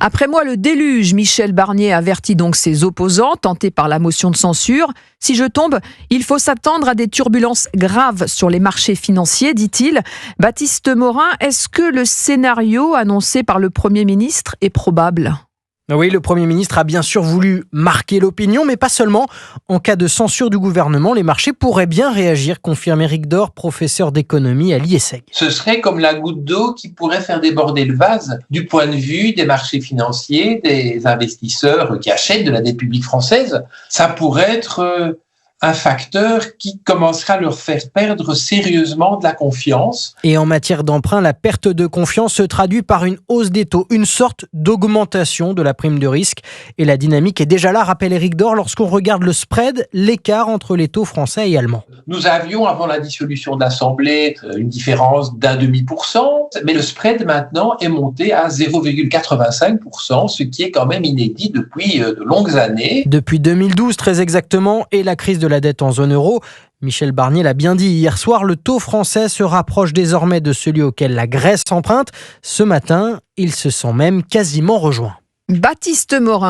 Après moi, le déluge. Michel Barnier avertit donc ses opposants, tentés par la motion de censure. Si je tombe, il faut s'attendre à des turbulences graves sur les marchés financiers, dit-il. Baptiste Morin, est-ce que le scénario annoncé par le Premier ministre est probable ? Oui, le Premier ministre a bien sûr voulu marquer l'opinion, mais pas seulement. En cas de censure du gouvernement, les marchés pourraient bien réagir, confirme Éric Dor, professeur d'économie à l'IESEG. Ce serait comme la goutte d'eau qui pourrait faire déborder le vase du point de vue des marchés financiers, des investisseurs qui achètent de la dette publique française. Ça pourrait être un facteur qui commencera à leur faire perdre sérieusement de la confiance. Et en matière d'emprunt, la perte de confiance se traduit par une hausse des taux, une sorte d'augmentation de la prime de risque. Et la dynamique est déjà là, rappelle Éric Dor, lorsqu'on regarde le spread, l'écart entre les taux français et allemands. Nous avions, avant la dissolution de l'Assemblée, une différence d'1,5%, mais le spread maintenant est monté à 0,85%, ce qui est quand même inédit depuis de longues années. Depuis 2012, très exactement, et la crise de la dette en zone euro. Michel Barnier l'a bien dit hier soir, le taux français se rapproche désormais de celui auquel la Grèce emprunte. Ce matin, il se sent même quasiment rejoint. Baptiste Morin.